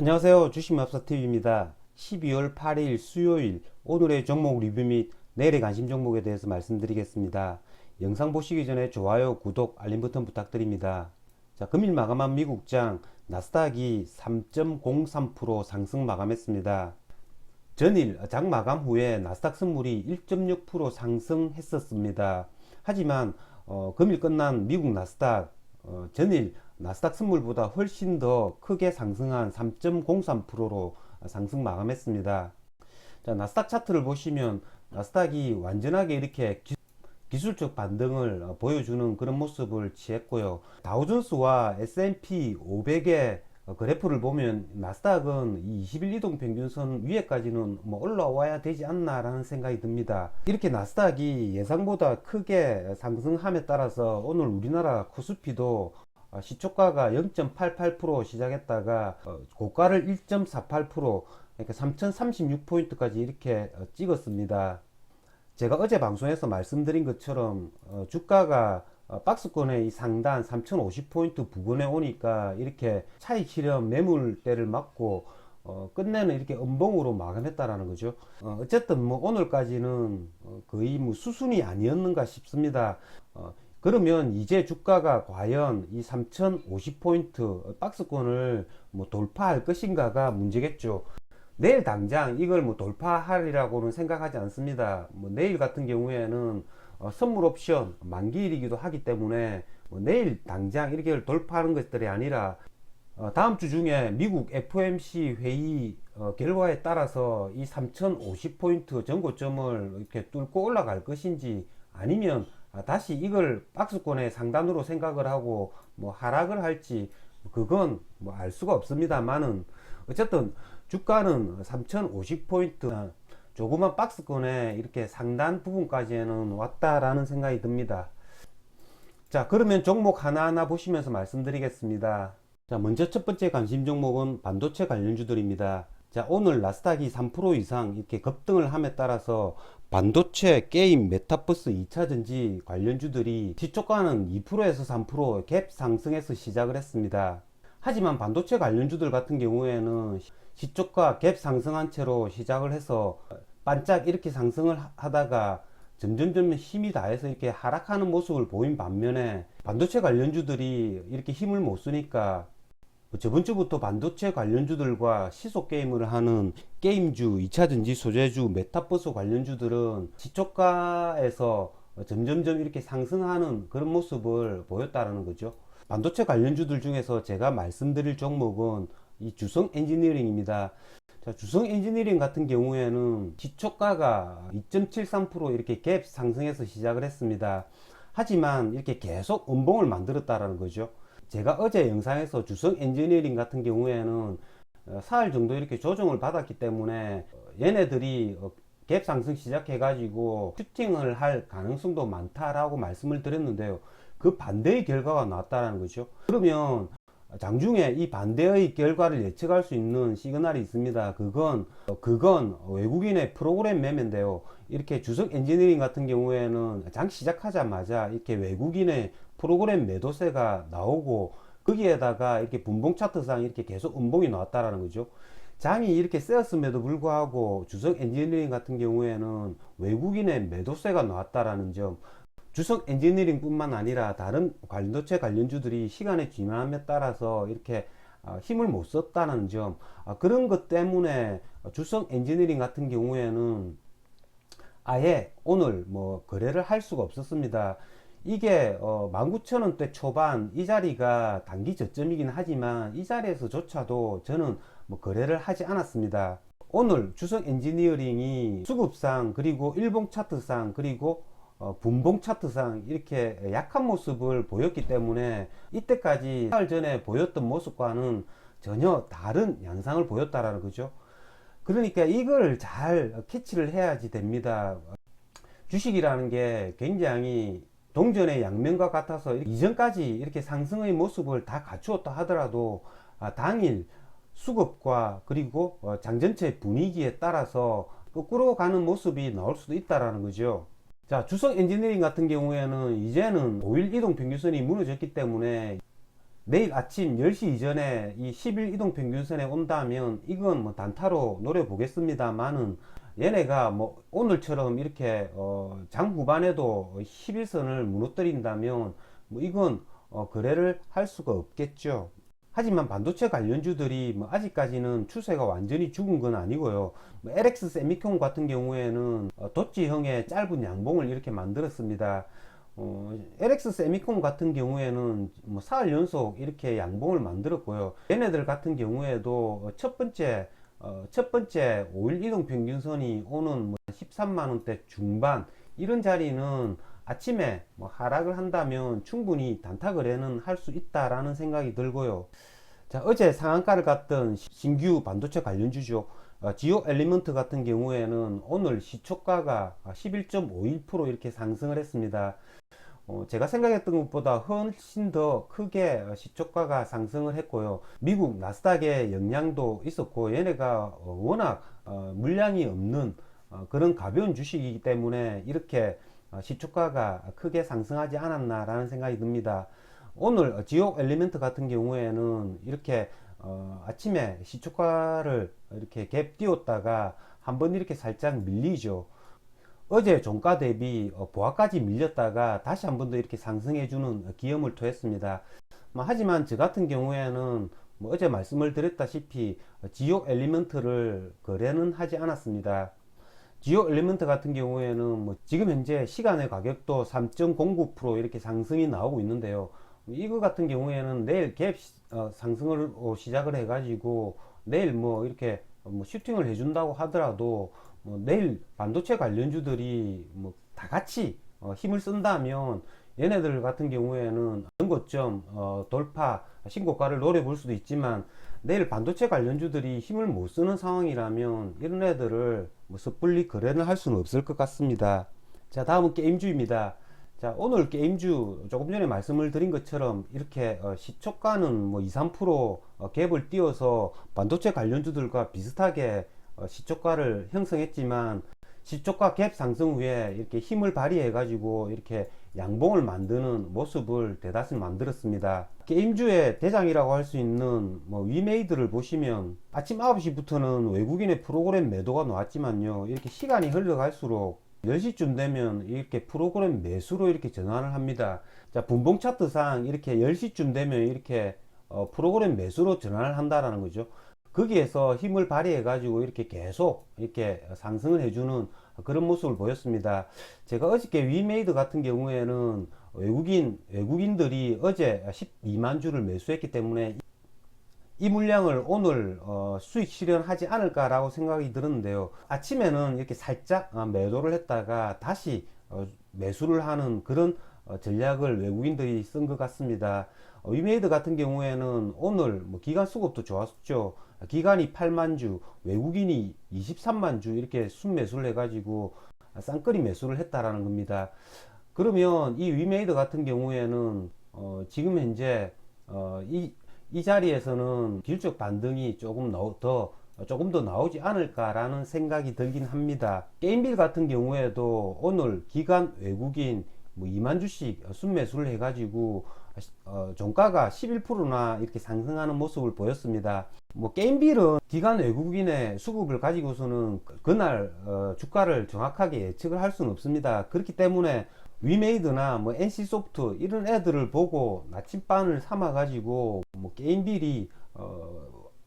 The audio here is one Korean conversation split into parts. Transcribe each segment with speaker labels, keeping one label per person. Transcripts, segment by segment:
Speaker 1: 안녕하세요. 주식마법사TV입니다. 12월 8일 수요일 오늘의 종목 리뷰 및 내일의 관심 종목에 대해서 말씀드리겠습니다. 영상 보시기 전에 좋아요, 구독, 알림 버튼 부탁드립니다. 자, 금일 마감한 미국장 나스닥이 3.03% 상승 마감했습니다. 전일 장 마감 후에 나스닥 선물이 1.6% 상승했었습니다. 하지만 금일 끝난 미국 나스닥 전일 나스닥 선물보다 훨씬 더 크게 상승한 3.03%로 상승 마감했습니다. 자, 나스닥 차트를 보시면 나스닥이 완전하게 이렇게 기술적 반등을 보여주는 그런 모습을 취했고요. 다우존스와 S&P 500의 그래프를 보면 나스닥은 이 20일 이동 평균선 위에까지는 올라와야 되지 않나라는 생각이 듭니다. 이렇게 나스닥이 예상보다 크게 상승함에 따라서 오늘 우리나라 코스피도 시초가가 0.88% 시작했다가 고가를 1.48% 그러니까 3036포인트까지 이렇게 찍었습니다. 제가 어제 방송에서 말씀드린 것처럼 주가가 박스권의 이 상단 3050포인트 부근에 오니까 이렇게 차익 실현 매물대를 맞고 끝내는 이렇게 음봉으로 마감했다라는 거죠. 어쨌든 오늘까지는 거의 수순이 아니었는가 싶습니다. 그러면 이제 주가가 과연 이 3050포인트 박스권을 돌파할 것인가가 문제겠죠. 내일 당장 이걸 돌파하리라고는 생각하지 않습니다. 내일 같은 경우에는 선물 옵션 만기일이기도 하기 때문에 내일 당장 이렇게 돌파하는 것들이 아니라 다음 주 중에 미국 FOMC 회의 결과에 따라서 이 3050포인트 전고점을 이렇게 뚫고 올라갈 것인지 아니면 다시 이걸 박스권의 상단으로 생각을 하고 하락을 할지 그건 알 수가 없습니다만은 어쨌든 주가는 3050포인트 조그만 박스권에 이렇게 상단 부분까지는 왔다라는 생각이 듭니다. 자, 그러면 종목 하나하나 보시면서 말씀드리겠습니다. 자, 먼저 첫 번째 관심 종목은 반도체 관련주들입니다. 자, 오늘 나스닥이 3% 이상 이렇게 급등을 함에 따라서 반도체, 게임, 메타버스 2차전지 관련주들이 시초가는 2%에서 3% 갭 상승해서 시작을 했습니다. 하지만 반도체 관련주들 같은 경우에는 시초가 갭 상승한 채로 시작을 해서 반짝 이렇게 상승을 하다가 점점점 힘이 다해서 이렇게 하락하는 모습을 보인 반면에 반도체 관련주들이 이렇게 힘을 못 쓰니까 저번 주부터 반도체 관련주들과 시속 게임을 하는 게임주, 2차전지 소재주, 메타버스 관련주들은 시초가에서 점점점 이렇게 상승하는 그런 모습을 보였다는 거죠. 반도체 관련주들 중에서 제가 말씀드릴 종목은 이 주성 엔지니어링입니다. 자, 주성 엔지니어링 같은 경우에는 시초가가 2.73% 이렇게 갭 상승해서 시작을 했습니다. 하지만 이렇게 계속 음봉을 만들었다라는 거죠. 제가 어제 영상에서 주성 엔지니어링 같은 경우에는 사흘 정도 이렇게 조정을 받았기 때문에 얘네들이 갭 상승 시작해 가지고 슈팅을 할 가능성도 많다라고 말씀을 드렸는데요. 그 반대의 결과가 나왔다는 거죠. 그러면 장중에 이 반대의 결과를 예측할 수 있는 시그널이 있습니다. 그건 외국인의 프로그램 매매인데요. 이렇게 주석 엔지니어링 같은 경우에는 장 시작하자마자 이렇게 외국인의 프로그램 매도세가 나오고 거기에다가 이렇게 분봉 차트상 이렇게 계속 음봉이 나왔다라는 거죠. 장이 이렇게 세었음에도 불구하고 주석 엔지니어링 같은 경우에는 외국인의 매도세가 나왔다라는 점, 주석 엔지니어링 뿐만 아니라 다른 반도체 관련주들이 시간의 지남에 따라서 이렇게 힘을 못 썼다는 점, 그런 것 때문에 주석 엔지니어링 같은 경우에는 아예 오늘 거래를 할 수가 없었습니다. 이게 19,000원대 초반 이 자리가 단기 저점이긴 하지만 이 자리에서조차도 저는 거래를 하지 않았습니다. 오늘 주석 엔지니어링이 수급상 그리고 일봉 차트상 그리고 분봉 차트상 이렇게 약한 모습을 보였기 때문에 이때까지 한 달 전에 보였던 모습과는 전혀 다른 양상을 보였다라는 거죠. 그러니까 이걸 잘 캐치를 해야지 됩니다. 주식이라는 게 굉장히 동전의 양면과 같아서 이전까지 이렇게 상승의 모습을 다 갖추었다 하더라도 당일 수급과 그리고 장 전체 분위기에 따라서 거꾸로 가는 모습이 나올 수도 있다라는 거죠. 자, 주성 엔지니어링 같은 경우에는 이제는 5일 이동 평균선이 무너졌기 때문에 내일 아침 10시 이전에 이 10일 이동평균선에 온다면 이건 뭐 단타로 노려보겠습니다만은, 얘네가 뭐 오늘처럼 이렇게 장 후반에도 11선을 무너뜨린다면 뭐 이건 거래를 할 수가 없겠죠. 하지만 반도체 관련주들이 뭐 아직까지는 추세가 완전히 죽은 건 아니고요. 뭐 LX 세미콘 같은 경우에는 도치형의 짧은 양봉을 이렇게 만들었습니다. LX 세미콘 같은 경우에는 뭐 사흘 연속 이렇게 양봉을 만들었고요. 얘네들 같은 경우에도 첫 번째 5일 이동 평균선이 오는 뭐 13만원대 중반 이런 자리는 아침에 뭐 하락을 한다면 충분히 단타 거래는 할 수 있다라는 생각이 들고요. 자, 어제 상한가를 갔던 신규 반도체 관련주죠. 지오 엘리먼트 같은 경우에는 오늘 시초가가 11.51% 이렇게 상승을 했습니다. 제가 생각했던 것보다 훨씬 더 크게 시초가가 상승을 했고요. 미국 나스닥의 영향도 있었고, 얘네가 워낙 물량이 없는 그런 가벼운 주식이기 때문에 이렇게 시초가가 크게 상승하지 않았나라는 생각이 듭니다. 오늘 지오 엘리먼트 같은 경우에는 이렇게 아침에 시초가를 이렇게 갭 띄웠다가 한번 이렇게 살짝 밀리죠. 어제 종가 대비 보합까지 밀렸다가 다시 한 번 더 이렇게 상승해주는 기염을 토했습니다. 하지만 저 같은 경우에는 뭐 어제 말씀을 드렸다시피 지오 엘리먼트를 거래는 하지 않았습니다. 지오 엘리먼트 같은 경우에는 뭐 지금 현재 시간의 가격도 3.09% 이렇게 상승이 나오고 있는데요. 이거 같은 경우에는 내일 갭 상승을 시작을 해가지고 내일 뭐 이렇게 뭐 슈팅을 해준다고 하더라도 내일 반도체 관련주들이 뭐 다 같이 힘을 쓴다면 얘네들 같은 경우에는 연고점 돌파 신고가를 노려볼 수도 있지만, 내일 반도체 관련주들이 힘을 못 쓰는 상황이라면 이런 애들을 뭐 섣불리 거래를 할 수는 없을 것 같습니다. 자, 다음은 게임주입니다. 자, 오늘 게임주 조금 전에 말씀을 드린 것처럼 이렇게 시초가는 뭐 2, 3% 갭을 띄워서 반도체 관련주들과 비슷하게 시초가를 형성했지만, 시초가 갭 상승 후에 이렇게 힘을 발휘해 가지고 이렇게 양봉을 만드는 모습을 대다수 만들었습니다. 게임주의 대장이라고 할 수 있는 뭐 위메이드를 보시면 아침 9시부터는 외국인의 프로그램 매도가 나왔지만요, 이렇게 시간이 흘러갈수록 10시쯤 되면 이렇게 프로그램 매수로 이렇게 전환을 합니다. 자, 분봉 차트상 이렇게 10시쯤 되면 이렇게 프로그램 매수로 전환을 한다라는 거죠. 거기에서 힘을 발휘해 가지고 이렇게 계속 이렇게 상승을 해주는 그런 모습을 보였습니다. 제가 어저께 위메이드 같은 경우에는 외국인들이 어제 12만 주를 매수했기 때문에 이 물량을 오늘 수익 실현하지 않을까라고 생각이 들었는데요. 아침에는 이렇게 살짝 매도를 했다가 다시 매수를 하는 그런 전략을 외국인들이 쓴 것 같습니다. 위메이드 같은 경우에는 오늘 뭐 기간 수급도 좋았죠. 기간이 8만 주, 외국인이 23만 주 이렇게 순매수를 해가지고 쌍끌이 매수를 했다라는 겁니다. 그러면 이 위메이드 같은 경우에는 지금 현재 이 자리에서는 기술적 반등이 조금 더 나오지 않을까라는 생각이 들긴 합니다. 게임빌 같은 경우에도 오늘 기간 외국인 뭐 2만 주씩 순매수를 해가지고 종가가 11%나 이렇게 상승하는 모습을 보였습니다. 뭐 게임빌은 기간 외국인의 수급을 가지고서는 그날 주가를 정확하게 예측을 할 수는 없습니다. 그렇기 때문에 위메이드나 뭐 NC소프트 이런 애들을 보고 나침반을 삼아 가지고 뭐 게임빌이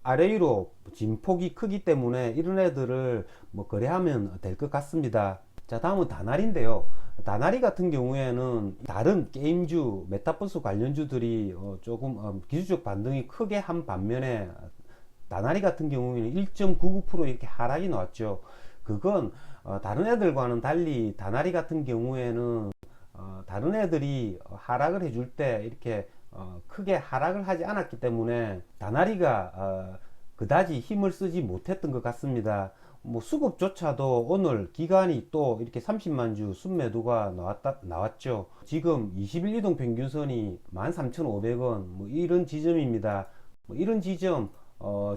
Speaker 1: 아래위로 진폭이 크기 때문에 이런 애들을 뭐 거래하면 될 것 같습니다. 자, 다음은 다나리인데요. 다나리 같은 경우에는 다른 게임주 메타버스 관련주들이 조금 기술적 반등이 크게 한 반면에 다나리 같은 경우에는 1.99% 이렇게 하락이 나왔죠. 그건 다른 애들과는 달리 다나리 같은 경우에는 다른 애들이 하락을 해줄 때 이렇게 크게 하락을 하지 않았기 때문에 다나리가 그다지 힘을 쓰지 못했던 것 같습니다. 뭐 수급조차도 오늘 기간이 또 이렇게 30만 주 순매도가 나왔죠. 지금 20일 이동 평균선이 13,500원 뭐 이런 지점입니다. 뭐 이런 지점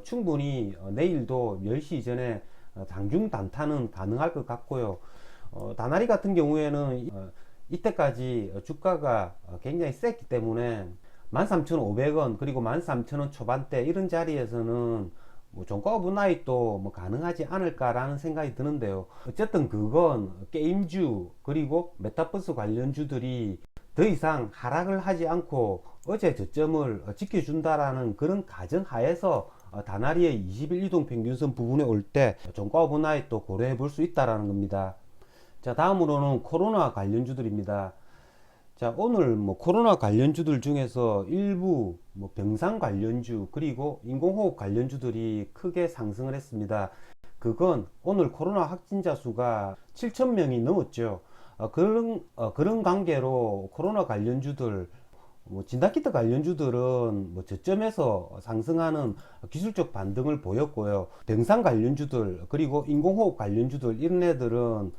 Speaker 1: 충분히 내일도 10시 이전에 장중 단타는 가능할 것 같고요. 다나리 같은 경우에는 이때까지 주가가 굉장히 셌기 때문에 13,500원 그리고 13,000원 초반대 이런 자리에서는 뭐 종가 오브나잇도 뭐 가능하지 않을까라는 생각이 드는데요. 어쨌든 그건 게임주 그리고 메타버스 관련주들이 더 이상 하락을 하지 않고 어제 저점을 지켜준다라는 그런 가정하에서 다나리의 20일 이동 평균선 부분에 올 때 종가 오브나잇도 고려해 볼 수 있다라는 겁니다. 자, 다음으로는 코로나 관련주들입니다. 자, 오늘 뭐 코로나 관련주들 중에서 일부 뭐 병상 관련주 그리고 인공호흡 관련주들이 크게 상승을 했습니다. 그건 오늘 코로나 확진자 수가 7,000명이 넘었죠. 그런 관계로 코로나 관련주들 뭐 진단키트 관련주들은 뭐 저점에서 상승하는 기술적 반등을 보였고요. 병상 관련주들 그리고 인공호흡 관련주들 이런 애들은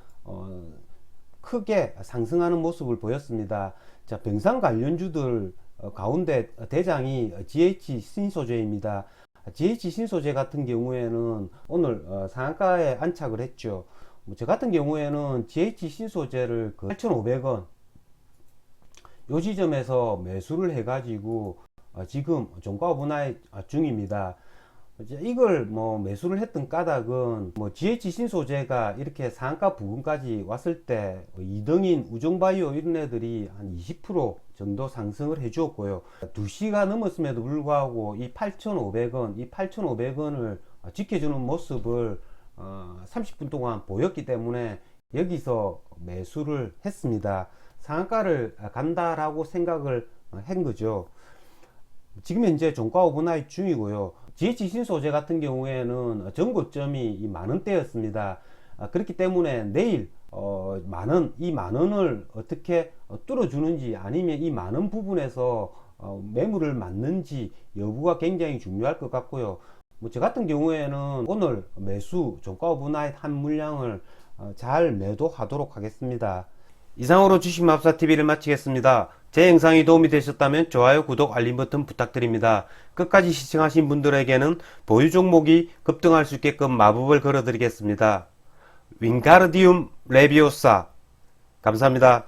Speaker 1: 크게 상승하는 모습을 보였습니다. 자, 병상 관련주들 가운데 대장이 GH 신소재입니다. GH 신소재 같은 경우에는 오늘 상한가에 안착을 했죠. 저 같은 경우에는 GH 신소재를 8,500원 요 지점에서 매수를 해가지고 지금 종가 오브나잇 중입니다. 이걸 뭐 매수를 했던 까닭은 뭐 GH 신소재가 이렇게 상한가 부근까지 왔을 때 2등인 우정바이오 이런 애들이 한 20% 정도 상승을 해 주었고요. 2시가 넘었음에도 불구하고 이 8,500원, 이 8,500원을 지켜주는 모습을 30분 동안 보였기 때문에 여기서 매수를 했습니다. 상한가를 간다라고 생각을 한 거죠. 지금 현재 종가 오버나잇 중이고요. GH 신소재 같은 경우에는 전고점이 10,000원대였습니다. 그렇기 때문에 내일 이 만원을 어떻게 뚫어주는지 아니면 이 만원 부분에서 매물을 맞는지 여부가 굉장히 중요할 것 같고요. 뭐 저 같은 경우에는 오늘 매수 종가 오버나잇 한 물량을 잘 매도하도록 하겠습니다. 이상으로 주식마법사TV를 마치겠습니다. 제 영상이 도움이 되셨다면 좋아요, 구독, 알림 버튼 부탁드립니다. 끝까지 시청하신 분들에게는 보유 종목이 급등할 수 있게끔 마법을 걸어드리겠습니다. 윙가르디움 레비오사 감사합니다.